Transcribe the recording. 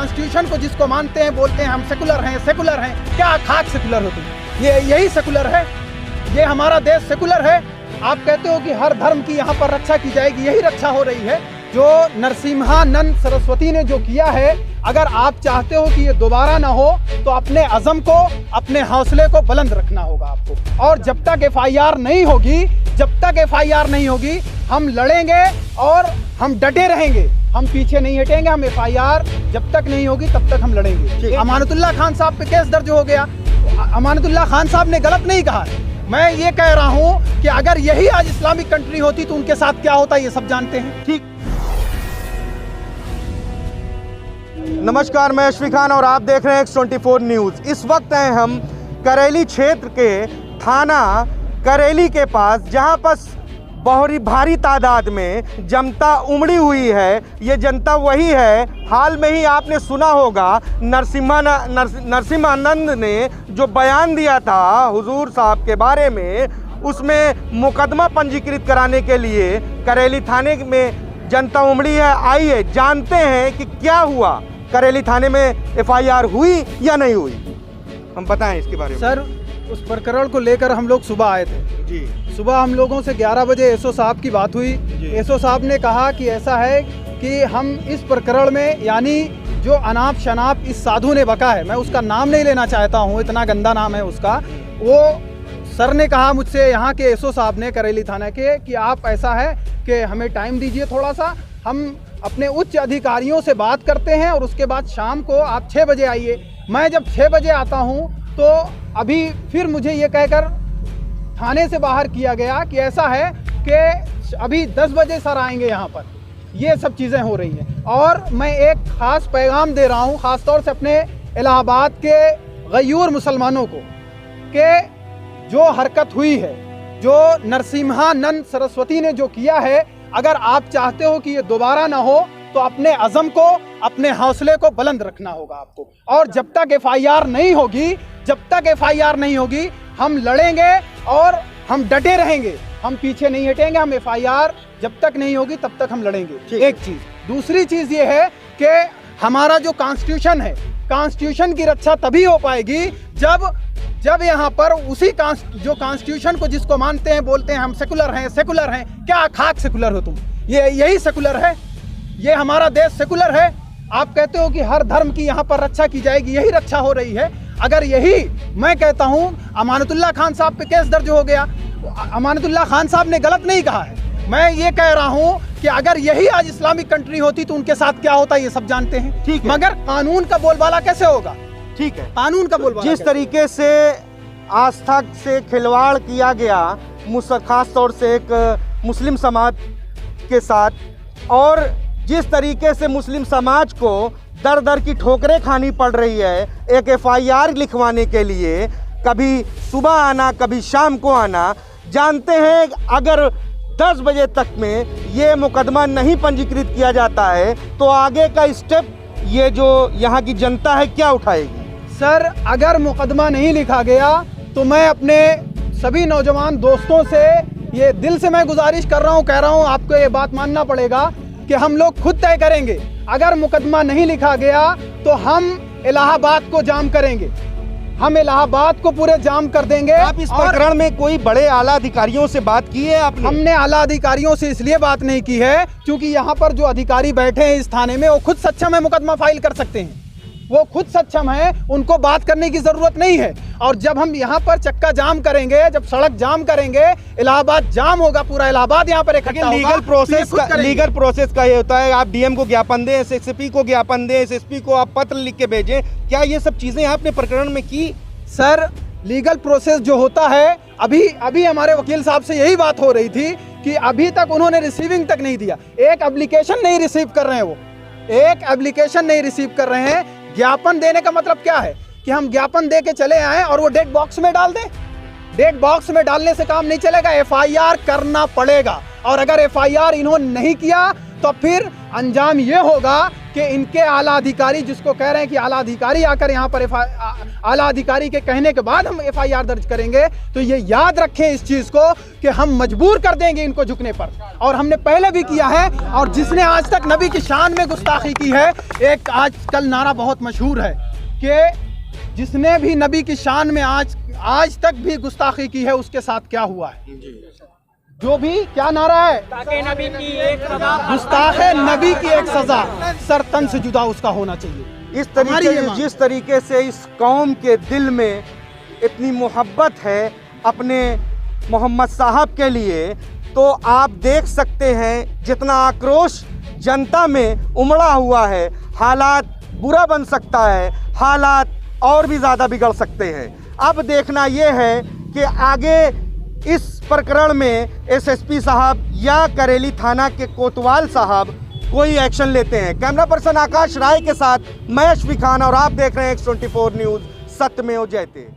Constitution को जिसको मानते हैं, बोलते हैं हम सेकुलर हैं, क्या खाक सेकुलर हो तुम? यही सेकुलर है? ये हमारा देश सेकुलर है? आप कहते हो कि हर धर्म की यहाँ पर रक्षा की जाएगी, यही रक्षा हो रही है? जो नरसिम्हानंद सरस्वती ने जो किया है, अगर आप चाहते हो कि ये दोबारा ना हो तो अपने अज़म को, अपने हौसले को बुलंद रखना होगा आपको। और जब तक FIR नहीं होगी, हम लड़ेंगे और हम डटे रहेंगे, हम पीछे नहीं हटेंगे। हम FIR जब तक नहीं होगी तब तक हम लड़ेंगे। अमानतुल्लाह खान साहब पे केस दर्ज हो गया, अमानतुल्लाह खान साहब ने गलत नहीं कहा है। मैं ये कह रहा हूँ कि अगर यही आज इस्लामिक कंट्री होती तो उनके साथ क्या होता, ये सब जानते हैं। ठीक। नमस्कार, मैं अशफी खान और आप देख रहे हैं X24 न्यूज़। इस वक्त हैं हम करेली क्षेत्र के थाना करेली के पास, जहां पर बहुत भारी तादाद में जनता उमड़ी हुई है। ये जनता वही है, हाल में ही आपने सुना होगा नरसिम्हानंद ने जो बयान दिया था हुजूर साहब के बारे में, उसमें मुकदमा पंजीकृत कराने के लिए करेली थाने में जनता उमड़ी है। आइए जानते हैं कि क्या हुआ, करेली थाने में FIR हुई या नहीं हुई, हम बताएं इसके बारे में। सर, उस प्रकरण को लेकर हम लोग सुबह आए थे जी। सुबह हम लोगों से 11 बजे एसओ साहब की बात हुई। एसओ साहब ने कहा कि ऐसा है कि हम इस प्रकरण में, यानी जो अनाप शनाप इस साधु ने बका है, मैं उसका नाम नहीं लेना चाहता हूँ, इतना गंदा नाम है उसका, वो सर ने कहा मुझसे, यहाँ के एसओ साहब ने करेली थाना के, कि आप ऐसा है कि हमें टाइम दीजिए थोड़ा सा, हम अपने उच्च अधिकारियों से बात करते हैं और उसके बाद शाम को आप 6 बजे आइए। मैं जब 6 बजे आता हूँ तो अभी फिर मुझे ये कहकर थाने से बाहर किया गया कि ऐसा है कि अभी 10 बजे सर आएंगे यहाँ पर। ये सब चीज़ें हो रही हैं और मैं एक ख़ास पैगाम दे रहा हूँ, ख़ास तौर से अपने इलाहाबाद के गयूर मुसलमानों को, कि जो हरकत हुई है, जो नरसिम्हानंद सरस्वती ने जो किया है, अगर आप चाहते हो कि ये दोबारा ना हो तो अपने अज़म को, अपने हौसले को बुलंद रखना होगा आपको। और जब तक FIR नहीं होगी, हम लड़ेंगे और हम डटे रहेंगे, हम पीछे नहीं हटेंगे। हम FIR जब तक नहीं होगी तब तक हम लड़ेंगे। एक चीज़। दूसरी चीज़ ये है कि हमारा जो कॉन्स्टिट्यूशन है, कॉन्स्टिट्यूशन की रक्षा तभी हो पाएगी जब यहाँ पर उसी जो कॉन्स्टिट्यूशन को जिसको मानते हैं, बोलते हैं हम सेकुलर हैं, क्या खाक सेकुलर हो तुम? यही सेकुलर है? ये हमारा देश सेकुलर है? आप कहते हो कि हर धर्म की यहाँ पर रक्षा की जाएगी, यही रक्षा हो रही है? अगर यही, मैं कहता हूँ, अमानतुल्लाह खान साहब पे केस दर्ज हो गया, अमानतुल्लाह खान साहब ने गलत नहीं कहा है। मैं ये कह रहा हूँ कि अगर यही आज इस्लामिक कंट्री होती तो उनके साथ क्या होता, ये सब जानते हैं। ठीक है, मगर कानून का बोलबाला कैसे होगा? ठीक है, कानून का बोलबाला जिस तरीके से आस्था से खिलवाड़ किया गया, खास तौर से एक मुस्लिम समाज के साथ, और जिस तरीके से मुस्लिम समाज को दर दर की ठोकरें खानी पड़ रही है एक FIR लिखवाने के लिए, कभी सुबह आना, कभी शाम को आना। जानते हैं अगर 10 बजे तक में ये मुकदमा नहीं पंजीकृत किया जाता है तो आगे का स्टेप ये जो यहाँ की जनता है क्या उठाएगी? सर, अगर मुकदमा नहीं लिखा गया तो मैं अपने सभी नौजवान दोस्तों से ये दिल से मैं गुजारिश कर रहा हूँ, कह रहा हूँ, आपको ये बात मानना पड़ेगा कि हम लोग खुद तय करेंगे। अगर मुकदमा नहीं लिखा गया तो हम इलाहाबाद को जाम करेंगे, हम इलाहाबाद को पूरे जाम कर देंगे। आप इस प्रकरण में कोई बड़े आला अधिकारियों से बात की है आपने? हमने आला अधिकारियों से इसलिए बात नहीं की है क्योंकि यहाँ पर जो अधिकारी बैठे हैं इस थाने में, वो खुद सक्षम है मुकदमा फाइल कर सकते हैं, वो खुद सक्षम है, उनको बात करने की जरूरत नहीं है। और जब हम यहाँ पर चक्का जाम करेंगे, जब सड़क जाम करेंगे, इलाहाबाद जाम होगा, पूरा इलाहाबाद यहाँ पर इकट्ठा होगा। लीगल प्रोसेस का ये होता है, आप DM को ज्ञापन दें, SSP को ज्ञापन दें, SSP को आप पत्र लिख के भेजें। क्या ये सब चीजें आपने प्रकरण में की? सर, लीगल प्रोसेस जो होता है, अभी हमारे वकील साहब से यही बात हो रही थी कि अभी तक उन्होंने रिसीविंग तक नहीं दिया, एक एप्लीकेशन नहीं रिसीव कर रहे हैं, वो एक एप्लीकेशन नहीं रिसीव कर रहे हैं। ज्ञापन देने का मतलब क्या है कि हम ज्ञापन दे के चले आए और वो डेट बॉक्स में डाल दें? डेट बॉक्स में डालने से काम नहीं चलेगा, FIR करना पड़ेगा। और अगर FIR इन्होंने नहीं किया तो फिर अंजाम ये होगा कि इनके आला अधिकारी, जिसको कह रहे हैं कि आला अधिकारी आकर यहाँ पर आला अधिकारी के कहने के बाद हम FIR दर्ज करेंगे, तो ये याद रखें इस चीज़ को कि हम मजबूर कर देंगे इनको झुकने पर। और हमने पहले भी किया है। और जिसने आज तक नबी की शान में गुस्ताखी की है, एक आजकल नारा बहुत मशहूर है कि जिसने भी नबी की शान में आज तक भी गुस्ताखी की है उसके साथ क्या हुआ है। जो भी क्या नारा है, नबी की एक सजा, गुस्ताखे नबी की एक सजा, सर तन से जुदा उसका होना चाहिए। इस तरीके से, जिस तरीके से इस कौम के दिल में इतनी मोहब्बत है अपने मोहम्मद साहब के लिए, तो आप देख सकते हैं जितना आक्रोश जनता में उमड़ा हुआ है। हालात बुरा बन सकता है, हालात और भी ज़्यादा बिगड़ सकते हैं। अब देखना यह है कि आगे इस प्रकरण में SSP साहब या करेली थाना के कोतवाल साहब कोई एक्शन लेते हैं। कैमरा पर्सन आकाश राय के साथ मैं अशफी खान और आप देख रहे हैं X24 न्यूज़, सत्यमेव जयते।